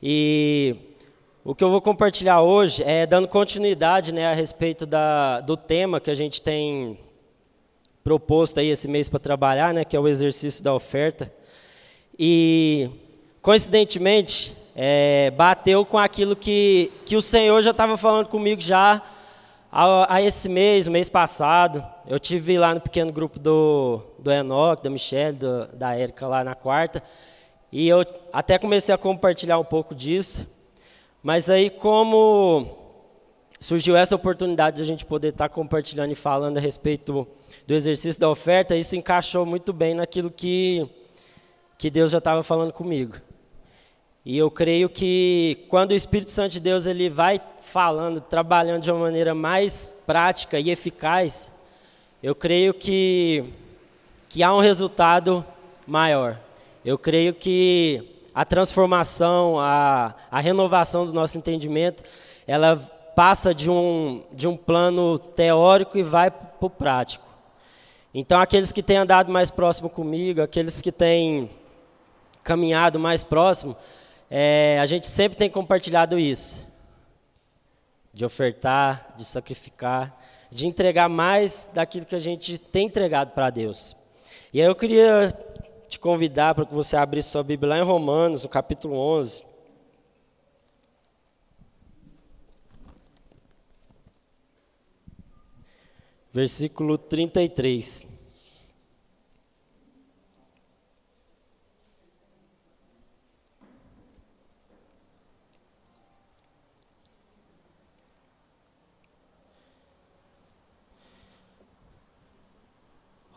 E o que eu vou compartilhar hoje é dando continuidade, né, a respeito do tema que a gente tem proposto aí esse mês para trabalhar, né, que é o exercício da oferta. E, coincidentemente, bateu com aquilo que o Senhor já estava falando comigo já a esse mês, o mês passado. Eu tive lá no pequeno grupo do Enoque, da Michelle, da Érica lá na quarta, e eu até comecei a compartilhar um pouco disso, mas aí como surgiu essa oportunidade de a gente poder estar compartilhando e falando a respeito do exercício da oferta, isso encaixou muito bem naquilo que Deus já estava falando comigo. E eu creio que quando o Espírito Santo de Deus ele vai falando, trabalhando de uma maneira mais prática e eficaz, eu creio que há um resultado maior. Eu creio que a transformação, a renovação do nosso entendimento, ela passa de um plano teórico e vai para o prático. Então, aqueles que têm andado mais próximo comigo, aqueles que têm caminhado mais próximo, a gente sempre tem compartilhado isso, de ofertar, de sacrificar, de entregar mais daquilo que a gente tem entregado para Deus. E aí eu queria te convidar para que você abrisse sua Bíblia lá em Romanos, no capítulo 11. Versículo 33.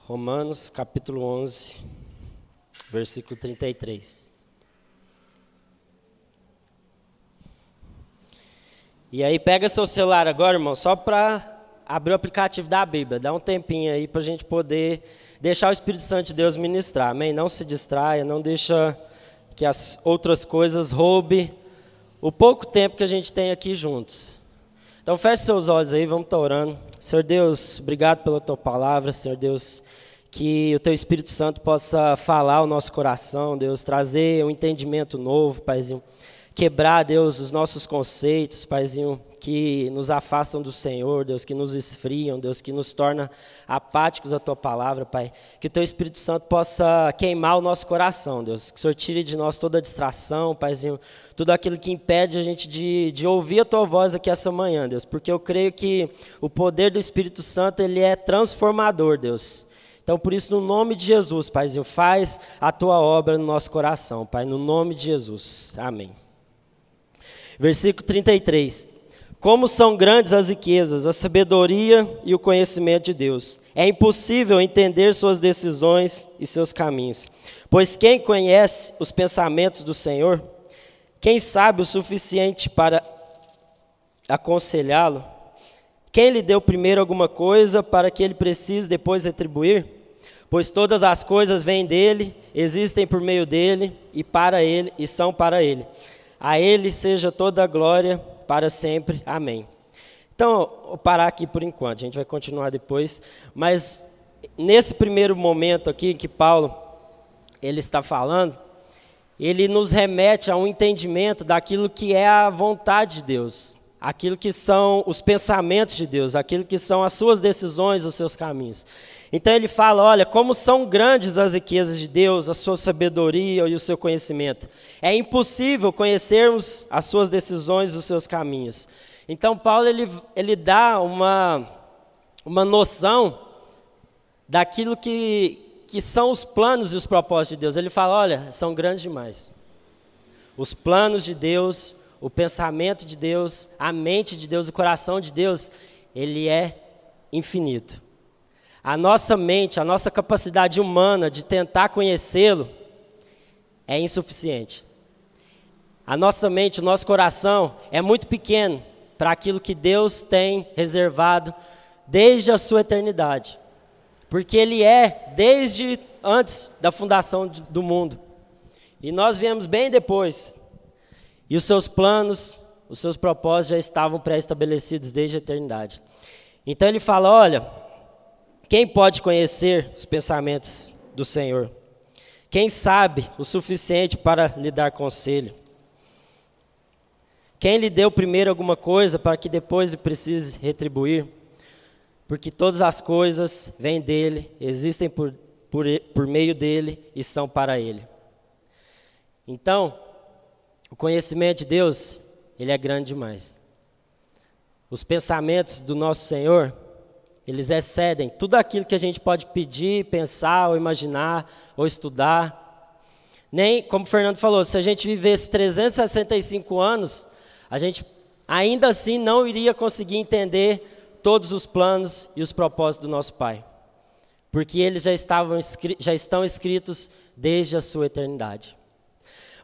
Romanos, capítulo 11, versículo 33. E aí pega seu celular agora, irmão, só para abrir o aplicativo da Bíblia. Dá um tempinho aí para a gente poder deixar o Espírito Santo de Deus ministrar, amém? Não se distraia, não deixa que as outras coisas roubem o pouco tempo que a gente tem aqui juntos. Então feche seus olhos aí, vamos estar orando. Senhor Deus, obrigado pela tua palavra, Senhor Deus, que o teu Espírito Santo possa falar ao nosso coração, Deus, trazer um entendimento novo, Paizinho, quebrar, Deus, os nossos conceitos, Paizinho, que nos afastam do Senhor, Deus, que nos esfriam, Deus, que nos torna apáticos à tua palavra, Pai, que o teu Espírito Santo possa queimar o nosso coração, Deus, que o Senhor tire de nós toda a distração, Paizinho, tudo aquilo que impede a gente de ouvir a tua voz aqui essa manhã, Deus, porque eu creio que o poder do Espírito Santo, ele é transformador, Deus. Então, por isso, no nome de Jesus, Paizinho, faz a tua obra no nosso coração, Pai, no nome de Jesus. Amém. Versículo 33. Como são grandes as riquezas, a sabedoria e o conhecimento de Deus. É impossível entender suas decisões e seus caminhos. Pois quem conhece os pensamentos do Senhor, quem sabe o suficiente para aconselhá-lo? Quem lhe deu primeiro alguma coisa para que ele precise depois retribuir? Pois todas as coisas vêm dele, existem por meio dele e para ele e são para ele. A ele seja toda a glória para sempre. Amém. Então, vou parar aqui por enquanto, a gente vai continuar depois. Mas nesse primeiro momento aqui que Paulo ele está falando, ele nos remete a um entendimento daquilo que é a vontade de Deus, aquilo que são os pensamentos de Deus, aquilo que são as suas decisões, os seus caminhos. Então ele fala, olha, como são grandes as riquezas de Deus, a sua sabedoria e o seu conhecimento. É impossível conhecermos as suas decisões e os seus caminhos. Então Paulo ele dá uma noção daquilo que são os planos e os propósitos de Deus. Ele fala, olha, são grandes demais. Os planos de Deus, o pensamento de Deus, a mente de Deus, o coração de Deus, ele é infinito. A nossa mente, a nossa capacidade humana de tentar conhecê-lo é insuficiente. A nossa mente, o nosso coração é muito pequeno para aquilo que Deus tem reservado desde a sua eternidade. Porque Ele é desde antes da fundação do mundo. E nós viemos bem depois. E os seus planos, os seus propósitos já estavam pré-estabelecidos desde a eternidade. Então ele fala, olha, quem pode conhecer os pensamentos do Senhor? Quem sabe o suficiente para lhe dar conselho? Quem lhe deu primeiro alguma coisa para que depois precise retribuir? Porque todas as coisas vêm dele, existem por meio dele e são para ele. Então, o conhecimento de Deus, ele é grande demais. Os pensamentos do nosso Senhor, eles excedem tudo aquilo que a gente pode pedir, pensar, ou imaginar, ou estudar. Nem, como o Fernando falou, se a gente vivesse 365 anos, a gente ainda assim não iria conseguir entender todos os planos e os propósitos do nosso Pai. Porque eles já estão escritos desde a sua eternidade.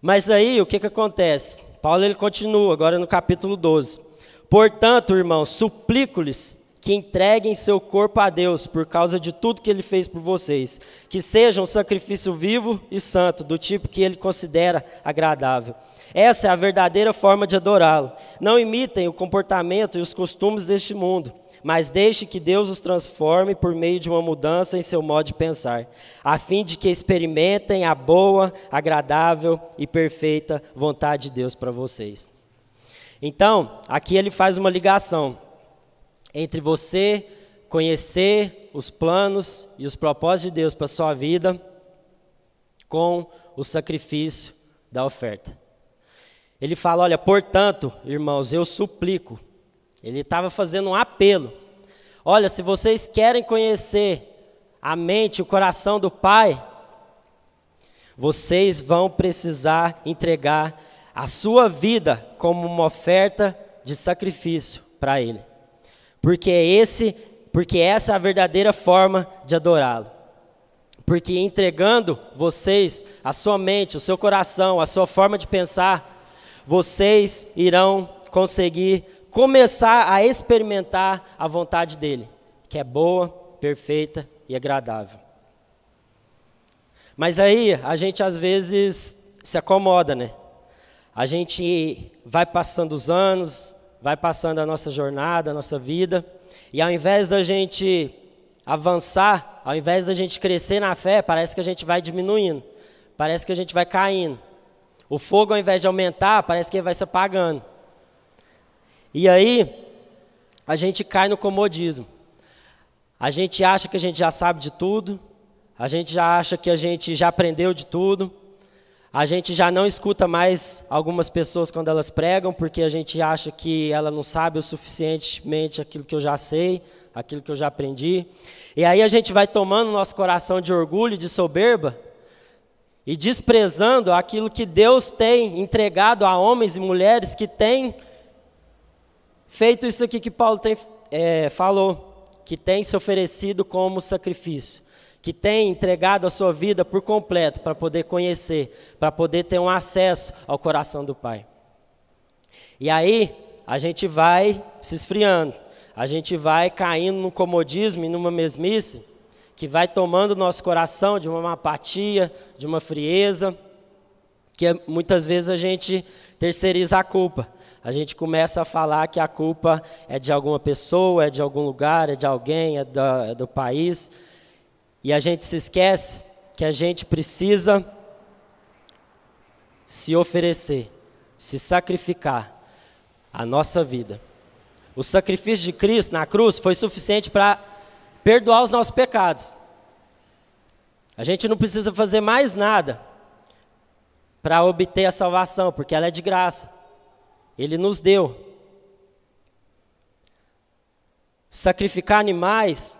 Mas aí, o que acontece? Paulo ele continua, agora no capítulo 12. Portanto, irmãos, suplico-lhes que entreguem seu corpo a Deus por causa de tudo que Ele fez por vocês, que seja um sacrifício vivo e santo, do tipo que Ele considera agradável. Essa é a verdadeira forma de adorá-lo. Não imitem o comportamento e os costumes deste mundo, mas deixe que Deus os transforme por meio de uma mudança em seu modo de pensar, a fim de que experimentem a boa, agradável e perfeita vontade de Deus para vocês. Então, aqui ele faz uma ligação entre você conhecer os planos e os propósitos de Deus para a sua vida com o sacrifício da oferta. Ele fala, olha, portanto, irmãos, eu suplico. Ele estava fazendo um apelo. Olha, se vocês querem conhecer a mente e o coração do Pai, vocês vão precisar entregar a sua vida como uma oferta de sacrifício para Ele. Porque essa é a verdadeira forma de adorá-lo. Porque entregando vocês, a sua mente, o seu coração, a sua forma de pensar, vocês irão conseguir começar a experimentar a vontade dEle, que é boa, perfeita e agradável. Mas aí a gente às vezes se acomoda, né? A gente vai passando os anos, vai passando a nossa jornada, a nossa vida, e ao invés da gente avançar, ao invés da gente crescer na fé, parece que a gente vai diminuindo, parece que a gente vai caindo. O fogo, ao invés de aumentar, parece que ele vai se apagando. E aí, a gente cai no comodismo. A gente acha que a gente já sabe de tudo, a gente já acha que a gente já aprendeu de tudo, a gente já não escuta mais algumas pessoas quando elas pregam, porque a gente acha que ela não sabe o suficientemente aquilo que eu já sei, aquilo que eu já aprendi. E aí a gente vai tomando nosso coração de orgulho, de soberba, e desprezando aquilo que Deus tem entregado a homens e mulheres que têm feito isso aqui que Paulo falou, que tem se oferecido como sacrifício, que tem entregado a sua vida por completo para poder conhecer, para poder ter um acesso ao coração do Pai. E aí, a gente vai se esfriando, a gente vai caindo no comodismo e numa mesmice, que vai tomando o nosso coração de uma apatia, de uma frieza, que muitas vezes a gente terceiriza a culpa. A gente começa a falar que a culpa é de alguma pessoa, é de algum lugar, é de alguém, é do país. E a gente se esquece que a gente precisa se oferecer, se sacrificar a nossa vida. O sacrifício de Cristo na cruz foi suficiente para perdoar os nossos pecados. A gente não precisa fazer mais nada para obter a salvação, porque ela é de graça. Ele nos deu. Sacrificar animais,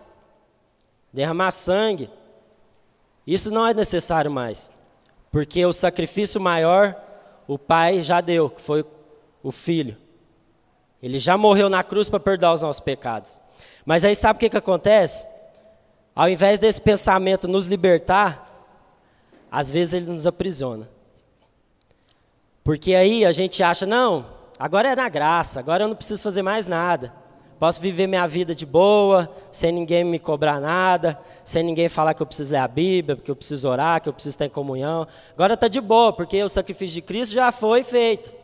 derramar sangue, isso não é necessário mais, porque o sacrifício maior o Pai já deu, que foi o Filho. Ele já morreu na cruz para perdoar os nossos pecados. Mas aí sabe o que acontece? Ao invés desse pensamento nos libertar, às vezes ele nos aprisiona. Porque aí a gente acha, não, agora é na graça, agora eu não preciso fazer mais nada. Posso viver minha vida de boa, sem ninguém me cobrar nada, sem ninguém falar que eu preciso ler a Bíblia, que eu preciso orar, que eu preciso estar em comunhão. Agora está de boa, porque o sacrifício de Cristo já foi feito.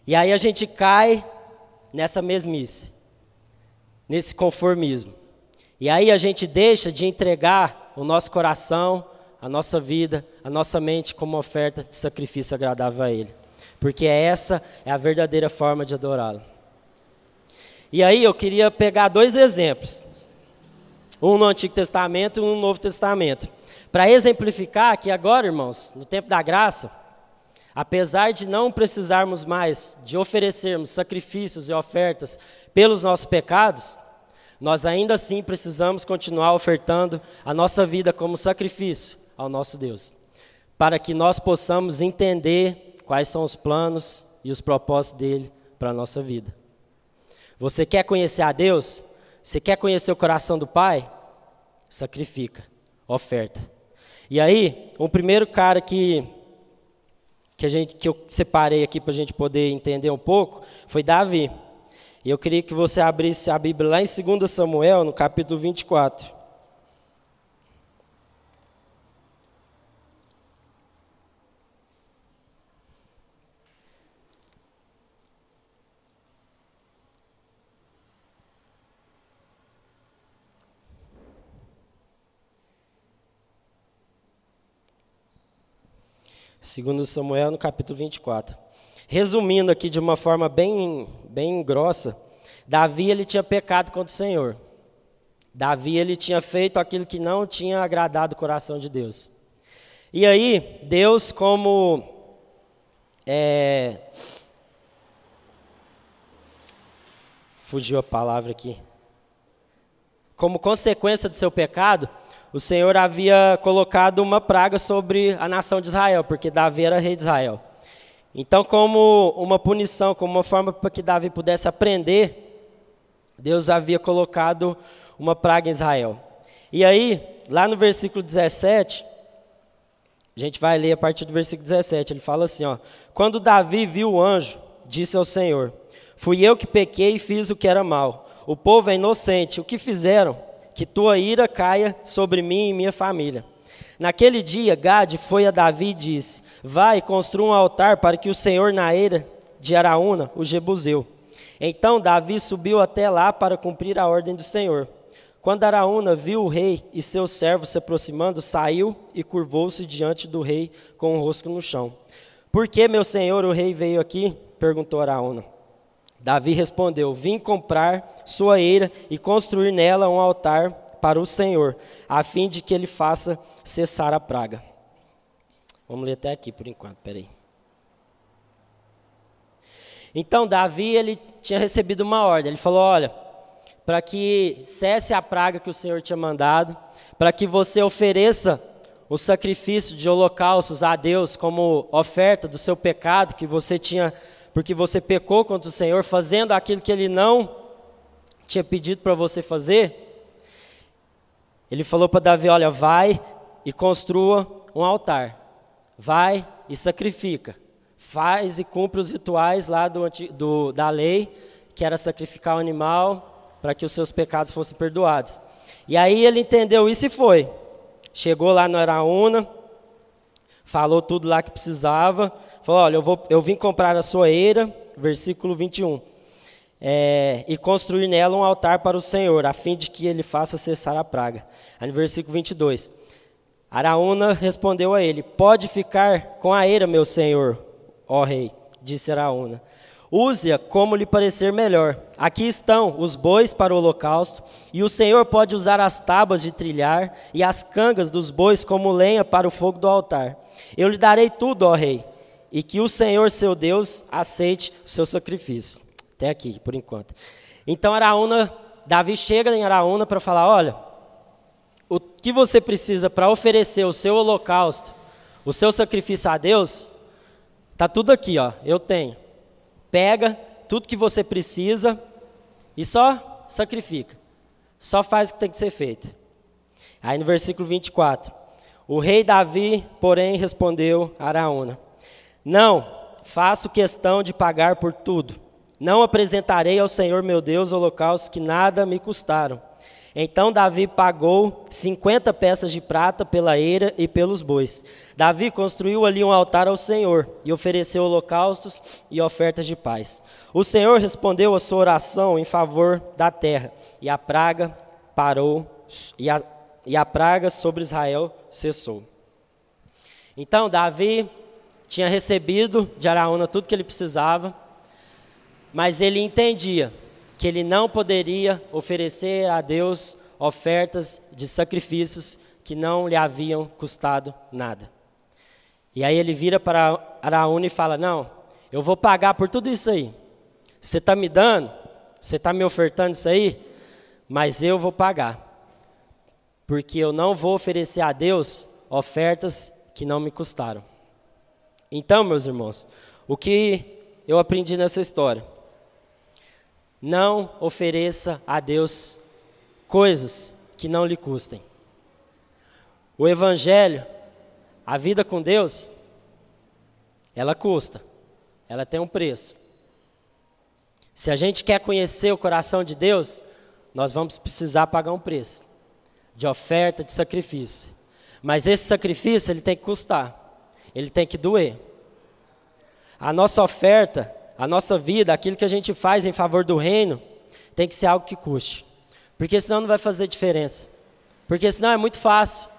E aí a gente cai nessa mesmice, nesse conformismo. E aí a gente deixa de entregar o nosso coração, a nossa vida, a nossa mente como oferta de sacrifício agradável a Ele. porque essa é a verdadeira forma de adorá-lo. E aí eu queria pegar 2 exemplos, um no Antigo Testamento e um no Novo Testamento, para exemplificar que agora, irmãos, no tempo da graça, apesar de não precisarmos mais de oferecermos sacrifícios e ofertas pelos nossos pecados, nós ainda assim precisamos continuar ofertando a nossa vida como sacrifício ao nosso Deus, para que nós possamos entender quais são os planos e os propósitos dele para a nossa vida. Você quer conhecer a Deus? Você quer conhecer o coração do Pai? Sacrifica, oferta. E aí, o primeiro cara que eu separei aqui para a gente poder entender um pouco foi Davi. E eu queria que você abrisse a Bíblia lá em 2 Samuel, no capítulo 24. Segundo Samuel, no capítulo 24. Resumindo aqui de uma forma bem grossa, Davi ele tinha pecado contra o Senhor. Davi ele tinha feito aquilo que não tinha agradado o coração de Deus. E aí, Deus como fugiu a palavra aqui. Como consequência do seu pecado, o Senhor havia colocado uma praga sobre a nação de Israel, porque Davi era rei de Israel. Então, como uma punição, como uma forma para que Davi pudesse aprender, Deus havia colocado uma praga em Israel. E aí, lá no versículo 17, a gente vai ler a partir do versículo 17, ele fala assim, ó: quando Davi viu o anjo, disse ao Senhor: fui eu que pequei e fiz o que era mal. O povo é inocente, o que fizeram? Que tua ira caia sobre mim e minha família. Naquele dia, Gade foi a Davi e disse: vai, construa um altar para que o Senhor na eira de Araúna, o Jebuseu. Então Davi subiu até lá para cumprir a ordem do Senhor. Quando Araúna viu o rei e seus servos se aproximando, saiu e curvou-se diante do rei com o rosto no chão. Por que, meu senhor, o rei veio aqui? Perguntou Araúna. Davi respondeu: vim comprar sua eira e construir nela um altar para o Senhor, a fim de que ele faça cessar a praga. Vamos ler até aqui por enquanto, peraí. Então Davi ele tinha recebido uma ordem, ele falou: olha, para que cesse a praga que o Senhor tinha mandado, para que você ofereça o sacrifício de holocaustos a Deus como oferta do seu pecado que você tinha, porque você pecou contra o Senhor, fazendo aquilo que Ele não tinha pedido para você fazer. Ele falou para Davi: olha, vai e construa um altar, vai e sacrifica, faz e cumpre os rituais lá da lei, que era sacrificar o animal para que os seus pecados fossem perdoados. E aí ele entendeu isso e foi. Chegou lá no Araúna, falou tudo lá que precisava, falou: olha, eu vim comprar a sua eira, versículo 21, e construir nela um altar para o Senhor, a fim de que ele faça cessar a praga. Aí no versículo 22, Araúna respondeu a ele: pode ficar com a eira, meu senhor, ó rei, disse Araúna. Use-a como lhe parecer melhor. Aqui estão os bois para o holocausto, e o Senhor pode usar as tábuas de trilhar e as cangas dos bois como lenha para o fogo do altar. Eu lhe darei tudo, ó rei, e que o Senhor, seu Deus, aceite o seu sacrifício. Até aqui, por enquanto. Então Davi chega em Araúna para falar: olha, o que você precisa para oferecer o seu holocausto, o seu sacrifício a Deus, está tudo aqui, ó, eu tenho. Pega tudo que você precisa e só sacrifica. Só faz o que tem que ser feito. Aí no versículo 24, o rei Davi, porém, respondeu a Araúna: não, faço questão de pagar por tudo. Não apresentarei ao Senhor meu Deus holocaustos que nada me custaram. Então Davi pagou 50 peças de prata pela eira e pelos bois. Davi construiu ali um altar ao Senhor e ofereceu holocaustos e ofertas de paz. O Senhor respondeu a sua oração em favor da terra, e a praga parou, e a praga sobre Israel cessou. Então Davi tinha recebido de Araúna tudo que ele precisava, mas ele entendia que ele não poderia oferecer a Deus ofertas de sacrifícios que não lhe haviam custado nada. E aí ele vira para Araúna e fala: não, eu vou pagar por tudo isso aí. Você está me dando, você está me ofertando isso aí, mas eu vou pagar. Porque eu não vou oferecer a Deus ofertas que não me custaram. Então, meus irmãos, o que eu aprendi nessa história? Não ofereça a Deus coisas que não lhe custem. O Evangelho, a vida com Deus, ela custa, ela tem um preço. Se a gente quer conhecer o coração de Deus, nós vamos precisar pagar um preço de oferta, de sacrifício. Mas esse sacrifício, ele tem que custar, ele tem que doer. A nossa oferta, a nossa vida, aquilo que a gente faz em favor do reino, tem que ser algo que custe. Porque senão não vai fazer diferença. Porque senão é muito fácil.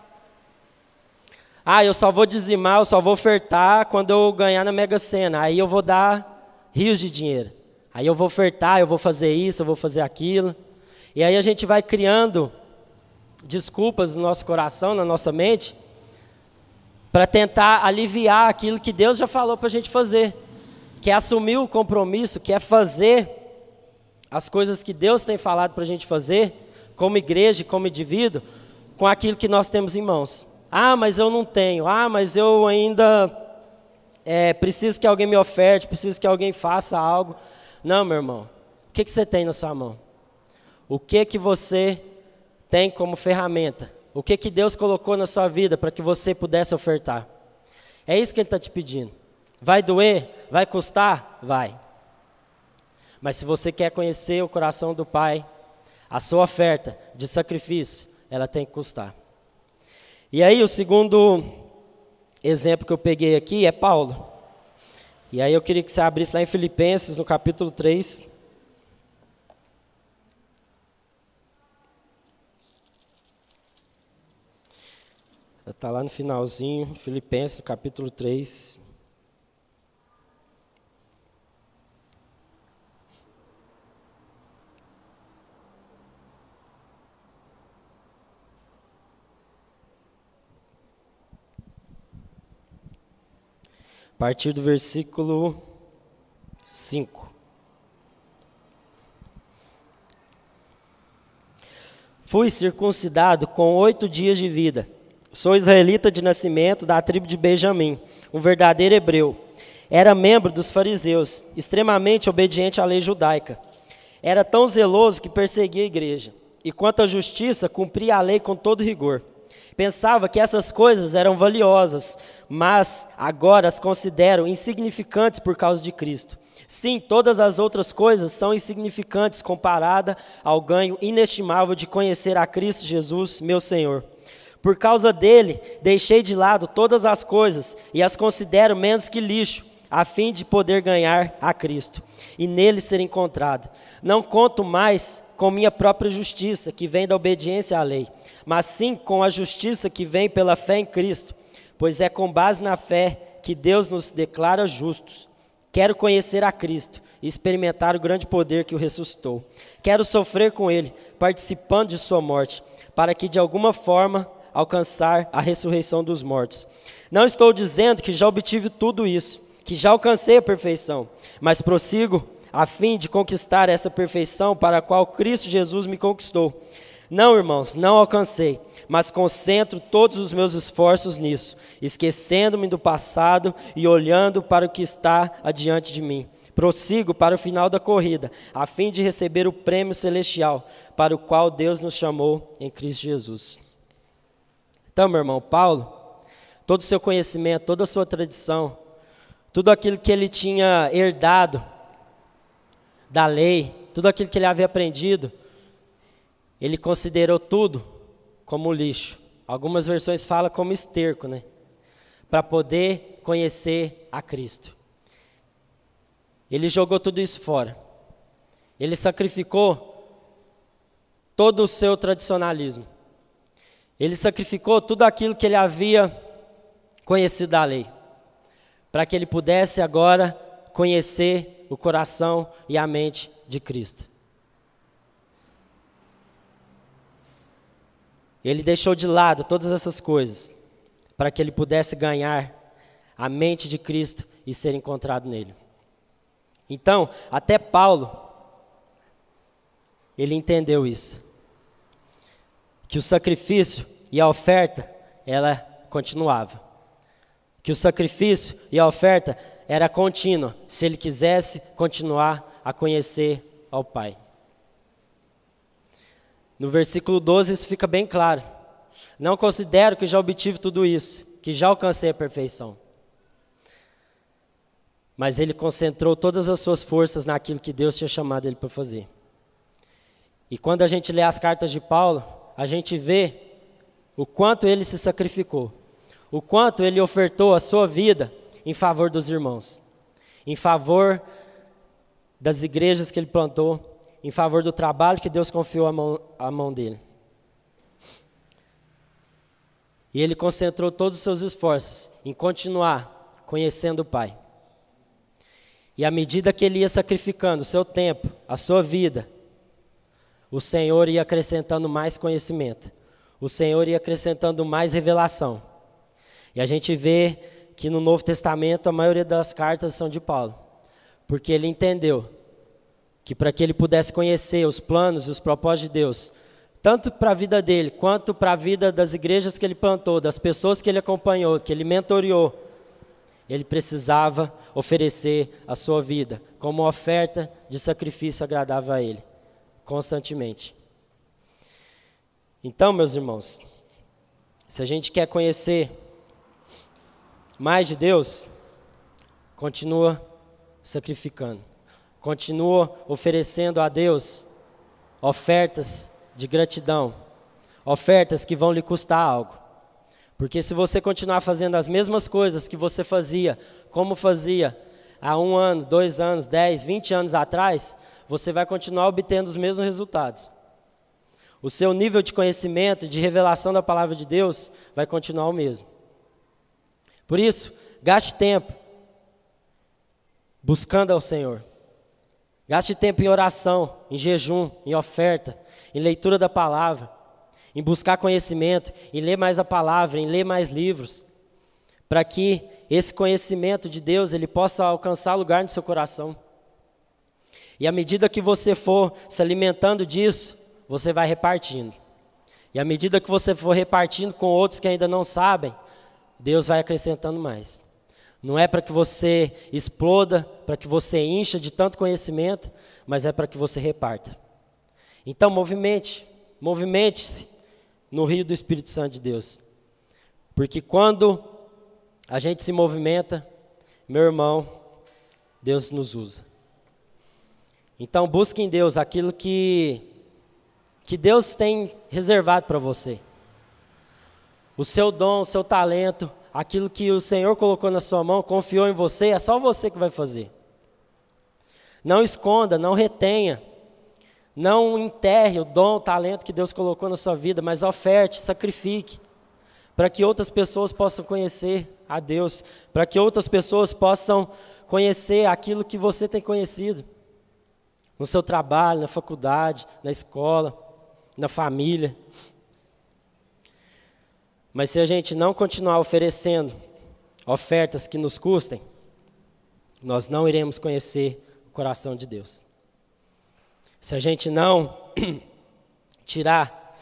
Ah, eu só vou dizimar, eu só vou ofertar quando eu ganhar na Mega Sena. Aí eu vou dar rios de dinheiro. Aí eu vou ofertar, eu vou fazer isso, eu vou fazer aquilo. E aí a gente vai criando desculpas no nosso coração, na nossa mente, para tentar aliviar aquilo que Deus já falou para a gente fazer. Que é assumir o compromisso, que é fazer as coisas que Deus tem falado para a gente fazer, como igreja, como indivíduo, com aquilo que nós temos em mãos. Ah, mas eu não tenho. Ah, mas eu ainda preciso que alguém me oferte, preciso que alguém faça algo. Não, meu irmão. O que você tem na sua mão? O que você tem como ferramenta? O que Deus colocou na sua vida para que você pudesse ofertar? É isso que Ele está te pedindo. Vai doer? Vai custar? Vai. Mas se você quer conhecer o coração do Pai, a sua oferta de sacrifício, ela tem que custar. E aí o segundo exemplo que eu peguei aqui é Paulo. E aí eu queria que você abrisse lá em Filipenses, no capítulo 3. Está lá no finalzinho, Filipenses, capítulo 3. A partir do versículo 5. Fui circuncidado com 8 dias de vida. Sou israelita de nascimento, da tribo de Benjamim, um verdadeiro hebreu. Era membro dos fariseus, extremamente obediente à lei judaica. Era tão zeloso que perseguia a igreja. E quanto à justiça, cumpria a lei com todo rigor. Pensava que essas coisas eram valiosas, mas agora as considero insignificantes por causa de Cristo. Sim, todas as outras coisas são insignificantes comparada ao ganho inestimável de conhecer a Cristo Jesus, meu Senhor. Por causa dele, deixei de lado todas as coisas e as considero menos que lixo, a fim de poder ganhar a Cristo e nele ser encontrado. Não conto mais com minha própria justiça, que vem da obediência à lei, mas sim com a justiça que vem pela fé em Cristo, pois é com base na fé que Deus nos declara justos. Quero conhecer a Cristo e experimentar o grande poder que o ressuscitou. Quero sofrer com ele, participando de sua morte, para que de alguma forma alcançar a ressurreição dos mortos. Não estou dizendo que já obtive tudo isso, que já alcancei a perfeição, mas prossigo a fim de conquistar essa perfeição para a qual Cristo Jesus me conquistou. Não, irmãos, não alcancei, mas concentro todos os meus esforços nisso, esquecendo-me do passado e olhando para o que está adiante de mim. Prossigo para o final da corrida, a fim de receber o prêmio celestial, para o qual Deus nos chamou em Cristo Jesus. Então, meu irmão, Paulo, todo o seu conhecimento, toda a sua tradição, tudo aquilo que ele tinha herdado da lei, tudo aquilo que ele havia aprendido, ele considerou tudo como lixo. Algumas versões falam como esterco, né? Para poder conhecer a Cristo. Ele jogou tudo isso fora. Ele sacrificou todo o seu tradicionalismo. Ele sacrificou tudo aquilo que ele havia conhecido da lei. para que ele pudesse agora conhecer o coração e a mente de Cristo. Ele deixou de lado todas essas coisas para que ele pudesse ganhar a mente de Cristo e ser encontrado nele. Então, até Paulo, ele entendeu isso. Que o sacrifício e a oferta, ela continuava. Que o sacrifício e a oferta era contínua, se ele quisesse continuar a conhecer ao Pai. No versículo 12 isso fica bem claro. Não considero que já obtive tudo isso, que já alcancei a perfeição. Mas ele concentrou todas as suas forças naquilo que Deus tinha chamado ele para fazer. E quando a gente lê as cartas de Paulo, a gente vê o quanto ele se sacrificou, o quanto ele ofertou a sua vida em favor dos irmãos, em favor das igrejas que ele plantou, em favor do trabalho que Deus confiou à mão dele. E ele concentrou todos os seus esforços em continuar conhecendo o Pai. E à medida que ele ia sacrificando o seu tempo, a sua vida, o Senhor ia acrescentando mais conhecimento. O Senhor ia acrescentando mais revelação. E a gente vê que no Novo Testamento a maioria das cartas são de Paulo. Porque ele entendeu que para que ele pudesse conhecer os planos e os propósitos de Deus, tanto para a vida dele, quanto para a vida das igrejas que ele plantou, das pessoas que ele acompanhou, que ele mentoreou, ele precisava oferecer a sua vida como oferta de sacrifício agradável a ele, constantemente. Então, meus irmãos, se a gente quer conhecer mais de Deus, continua sacrificando, continua oferecendo a Deus ofertas de gratidão, ofertas que vão lhe custar algo. Porque se você continuar fazendo as mesmas coisas que você fazia, como fazia há 1 ano, 2 anos, 10, 20 anos atrás, você vai continuar obtendo os mesmos resultados. O seu nível de conhecimento, de revelação da palavra de Deus, vai continuar o mesmo. Por isso, gaste tempo buscando ao Senhor. Gaste tempo em oração, em jejum, em oferta, em leitura da palavra, em buscar conhecimento, em ler mais a palavra, em ler mais livros, para que esse conhecimento de Deus ele possa alcançar lugar no seu coração. E à medida que você for se alimentando disso, você vai repartindo. E à medida que você for repartindo com outros que ainda não sabem, Deus vai acrescentando mais. Não é para que você exploda, para que você encha de tanto conhecimento, mas é para que você reparta. Então movimente-se no rio do Espírito Santo de Deus. Porque quando a gente se movimenta, meu irmão, Deus nos usa. Então busque em Deus aquilo que Deus tem reservado para você. O seu dom, o seu talento, aquilo que o Senhor colocou na sua mão, confiou em você, é só você que vai fazer. Não esconda, não retenha, não enterre o dom, o talento que Deus colocou na sua vida, mas oferte, sacrifique, para que outras pessoas possam conhecer a Deus, para que outras pessoas possam conhecer aquilo que você tem conhecido, no seu trabalho, na faculdade, na escola, na família. Mas se a gente não continuar oferecendo ofertas que nos custem, nós não iremos conhecer o coração de Deus. Se a gente não tirar,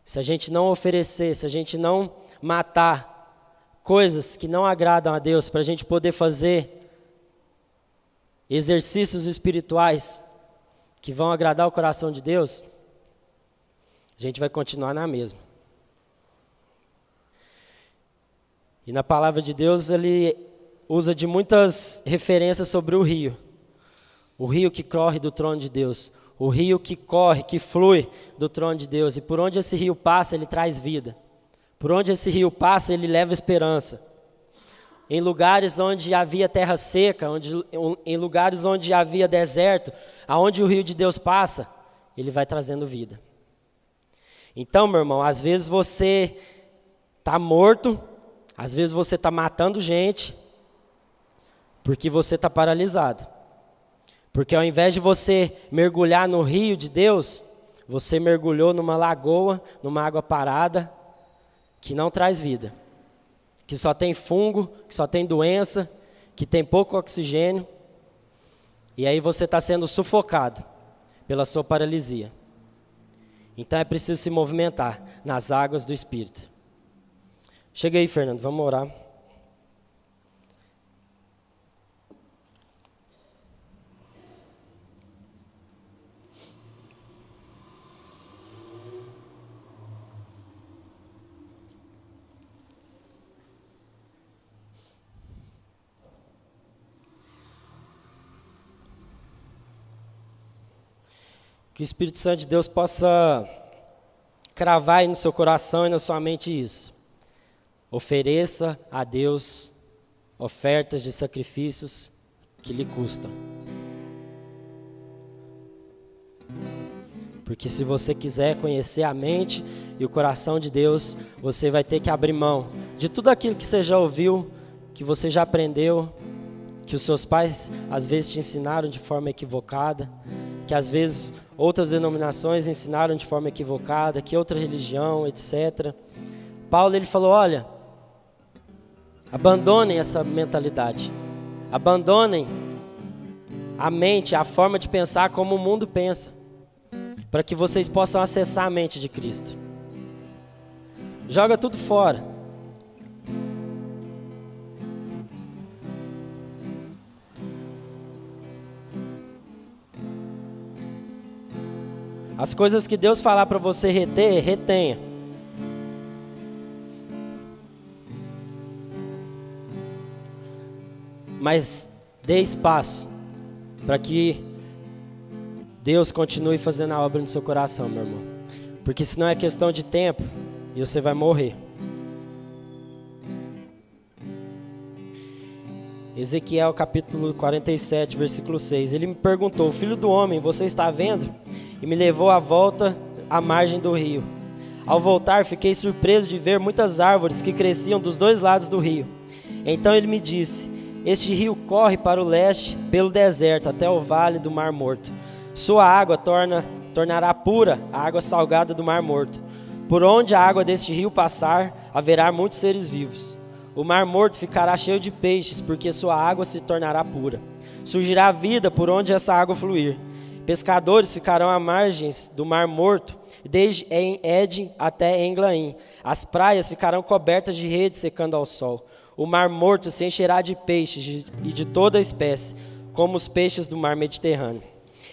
se a gente não oferecer, se a gente não matar coisas que não agradam a Deus, para a gente poder fazer exercícios espirituais que vão agradar o coração de Deus, a gente vai continuar na mesma. E na palavra de Deus ele usa de muitas referências sobre o rio que corre do trono de Deus, o rio que corre, que flui do trono de Deus, e por onde esse rio passa ele traz vida, por onde esse rio passa ele leva esperança. Em lugares onde havia terra seca, em lugares onde havia deserto, aonde o rio de Deus passa, ele vai trazendo vida. Então, meu irmão, às vezes você está morto, às vezes você está matando gente, Porque você está paralisado. Porque ao invés de você mergulhar no rio de Deus, você mergulhou numa lagoa, numa água parada, que não traz vida. Que só tem fungo, que só tem doença, que tem pouco oxigênio. E aí você está sendo sufocado pela sua paralisia. Então é preciso se movimentar nas águas do Espírito. Chega aí, Fernando, vamos orar. Que o Espírito Santo de Deus possa cravar aí no seu coração e na sua mente isso. Ofereça a Deus ofertas de sacrifícios que lhe custam. Porque se você quiser conhecer a mente e o coração de Deus, você vai ter que abrir mão de tudo aquilo que você já ouviu, que você já aprendeu, que os seus pais às vezes te ensinaram de forma equivocada, que às vezes outras denominações ensinaram de forma equivocada, que outra religião, etc. Paulo ele falou, olha, abandonem essa mentalidade, abandonem a mente, a forma de pensar como o mundo pensa, para que vocês possam acessar a mente de Cristo. Joga tudo fora. As coisas que Deus falar para você reter, retenha. Mas dê espaço para que Deus continue fazendo a obra no seu coração, meu irmão. Porque senão é questão de tempo e você vai morrer. Ezequiel capítulo 47, versículo 6. Ele me perguntou, filho do homem, você está vendo? E me levou à volta à margem do rio. Ao voltar, fiquei surpreso de ver muitas árvores que cresciam dos dois lados do rio. Então ele me disse, este rio corre para o leste, pelo deserto, até o vale do Mar Morto. Sua água tornará pura a água salgada do Mar Morto. Por onde a água deste rio passar, haverá muitos seres vivos. O Mar Morto ficará cheio de peixes, porque sua água se tornará pura. Surgirá vida por onde essa água fluir. Pescadores ficarão à margens do Mar Morto, desde em Éden até Englaim. As praias ficarão cobertas de redes secando ao sol. O Mar Morto se encherá de peixes e de toda espécie, como os peixes do mar Mediterrâneo.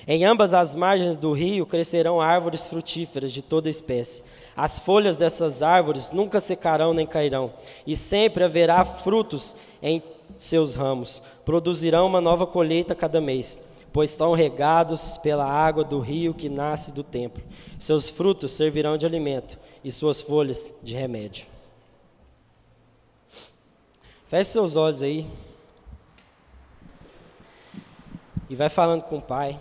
Em ambas as margens do rio crescerão árvores frutíferas de toda espécie. As folhas dessas árvores nunca secarão nem cairão, e sempre haverá frutos em seus ramos. Produzirão uma nova colheita cada mês, pois estão regados pela água do rio que nasce do templo. Seus frutos servirão de alimento, e suas folhas de remédio. Feche seus olhos aí. E vai falando com o Pai.